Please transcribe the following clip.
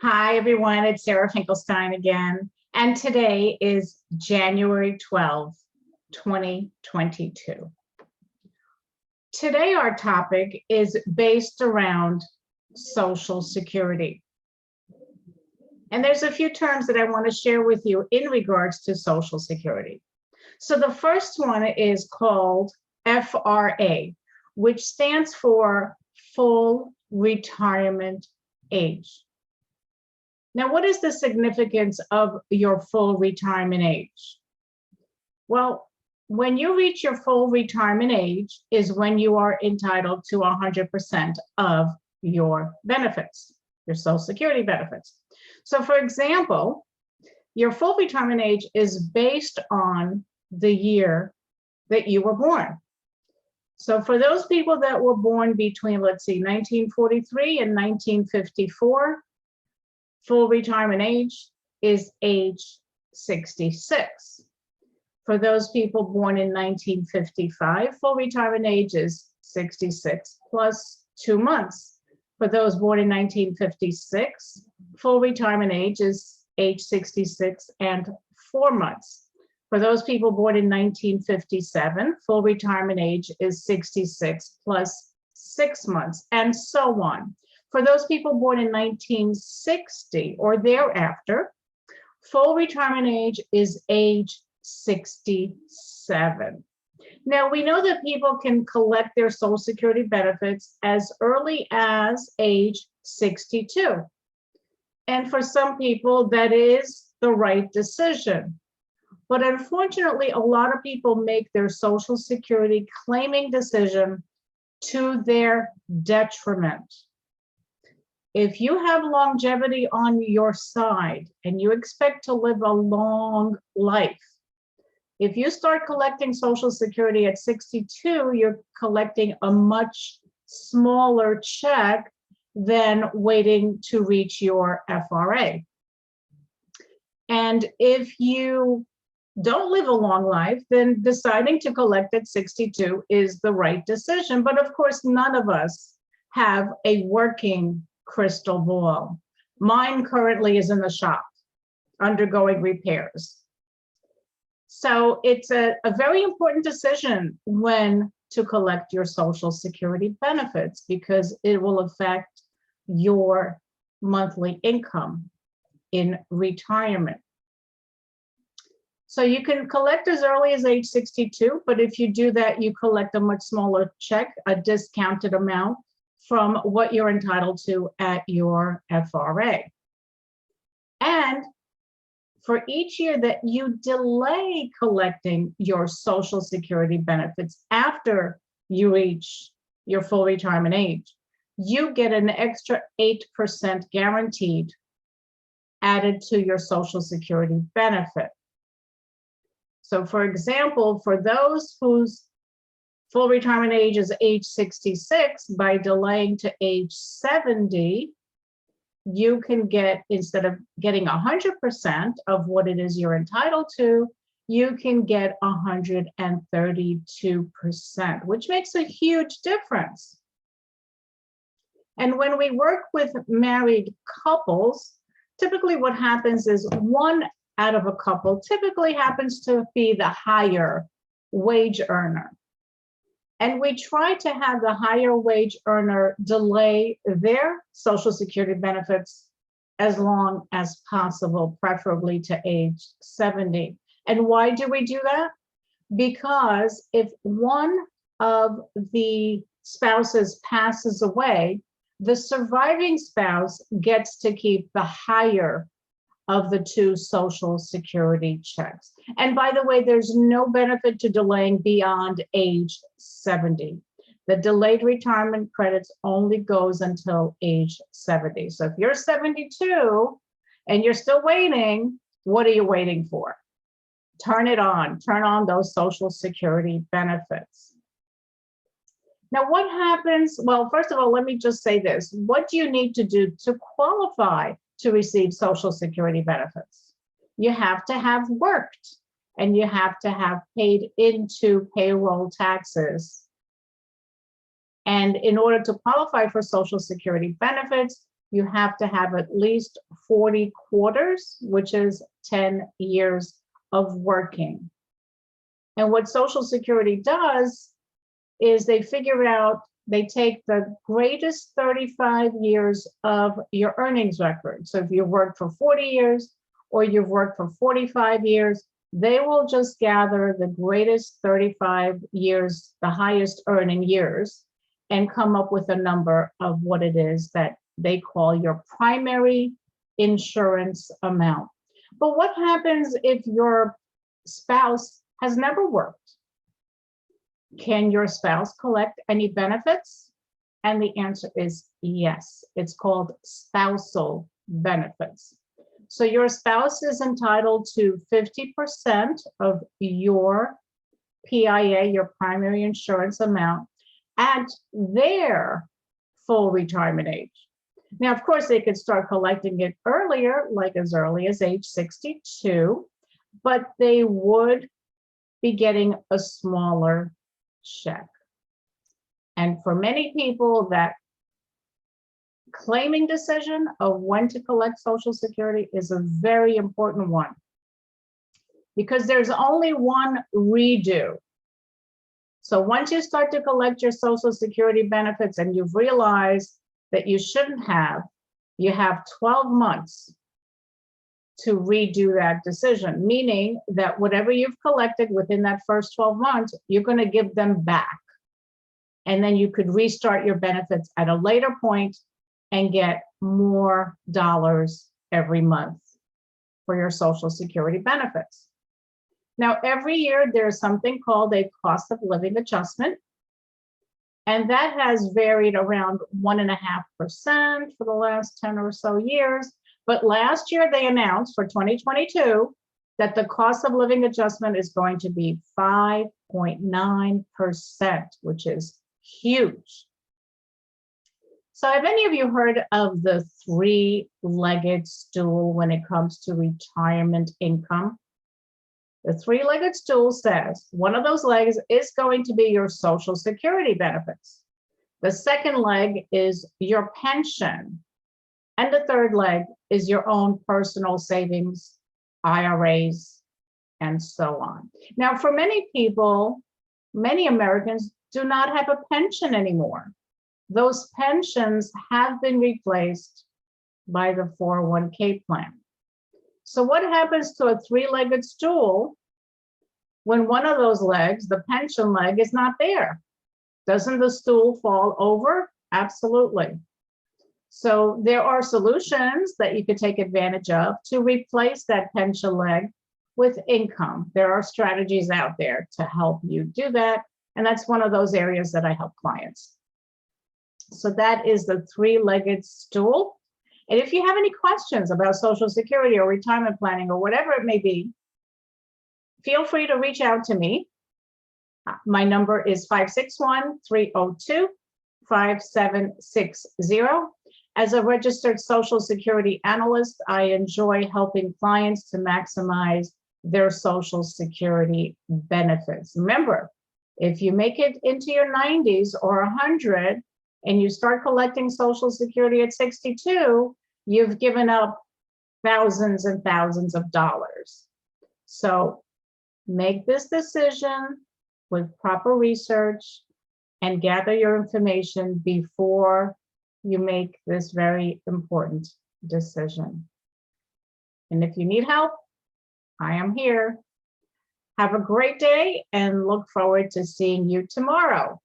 Hi, everyone. It's Sara Finkelstein again. And today is January 12th, 2022. Today, our topic is based around Social Security. And there's a few terms that I want to share with you in regards to Social Security. So the first one is called FRA, which stands for Full Retirement Age. Now, what is the significance of your full retirement age? Well, when you reach your full retirement age is when you are entitled to 100% of your benefits, your Social Security benefits. So for example, your full retirement age is based on the year that you were born. So for those people that were born between, let's see, 1943 and 1954, full retirement age is age 66. For those people born in 1955, full retirement age is 66 plus 2 months. For those born in 1956, full retirement age is age 66 and 4 months. For those people born in 1957, full retirement age is 66 plus 6 months, and so on. For those people born in 1960 or thereafter, full retirement age is age 67. Now, we know that people can collect their Social Security benefits as early as age 62. And for some people, that is the right decision. But unfortunately, a lot of people make their Social Security claiming decision to their detriment. If you have longevity on your side and you expect to live a long life, if you start collecting Social Security at 62, you're collecting a much smaller check than waiting to reach your FRA. And if you don't live a long life, then deciding to collect at 62 is the right decision. But of course, none of us have a working crystal ball. Mine currently is in the shop, undergoing repairs. So it's a very important decision when to collect your Social Security benefits, because it will affect your monthly income in retirement. So you can collect as early as age 62, but if you do that, you collect a much smaller check, a discounted amount from what you're entitled to at your FRA. And for each year that you delay collecting your Social Security benefits after you reach your full retirement age, you get an extra 8% guaranteed added to your Social Security benefit. So for example, for those whose full retirement age is age 66, by delaying to age 70, you can get, instead of getting 100% of what it is you're entitled to, you can get 132%, which makes a huge difference. And when we work with married couples, typically what happens is one out of a couple typically happens to be the higher wage earner. And we try to have the higher wage earner delay their Social Security benefits as long as possible, preferably to age 70. And why do we do that? Because if one of the spouses passes away, the surviving spouse gets to keep the higher of the two Social Security checks. And by the way, there's no benefit to delaying beyond age 70. The delayed retirement credits only goes until age 70. So if you're 72 and you're still waiting, what are you waiting for? Turn it on, turn on those Social Security benefits. Now, what happens? Well, first of all, let me just say this. What do you need to do to qualify to receive Social Security benefits? You have to have worked and you have to have paid into payroll taxes. And in order to qualify for Social Security benefits, you have to have at least 40 quarters, which is 10 years of working. And what Social Security does is they take the greatest 35 years of your earnings record. So if you've worked for 40 years or you've worked for 45 years, they will just gather the greatest 35 years, the highest earning years, and come up with a number of what it is that they call your primary insurance amount. But what happens if your spouse has never worked? Can your spouse collect any benefits? And the answer is yes. It's called spousal benefits. So your spouse is entitled to 50% of your PIA, your primary insurance amount, at their full retirement age. Now, of course, they could start collecting it earlier, like as early as age 62, but they would be getting a smaller check. And for many people, that claiming decision of when to collect Social Security is a very important one, because there's only one redo. So once you start to collect your Social Security benefits and you've realized that you shouldn't have, you have 12 months to redo that decision, meaning that whatever you've collected within that first 12 months, you're going to give them back. And then you could restart your benefits at a later point and get more dollars every month for your Social Security benefits. Now, every year there's something called a cost of living adjustment, and that has varied around 1.5% for the last 10 or so years. But last year they announced for 2022 that the cost of living adjustment is going to be 5.9%, which is huge. So have any of you heard of the three-legged stool when it comes to retirement income? The three-legged stool says one of those legs is going to be your Social Security benefits. The second leg is your pension. And the third leg is your own personal savings, IRAs, and so on. Now, for many people, many Americans do not have a pension anymore. Those pensions have been replaced by the 401k plan. So what happens to a three-legged stool when one of those legs, the pension leg, is not there? Doesn't the stool fall over? Absolutely. So there are solutions that you could take advantage of to replace that pension leg with income. There are strategies out there to help you do that. And that's one of those areas that I help clients. So that is the three-legged stool. And if you have any questions about Social Security or retirement planning or whatever it may be, feel free to reach out to me. My number is 561-302-5760. As a registered Social Security analyst, I enjoy helping clients to maximize their Social Security benefits. Remember, if you make it into your 90s or 100 and you start collecting Social Security at 62, you've given up thousands and thousands of dollars. So make this decision with proper research and gather your information before you make this very important decision. And if you need help, I am here. Have a great day and look forward to seeing you tomorrow.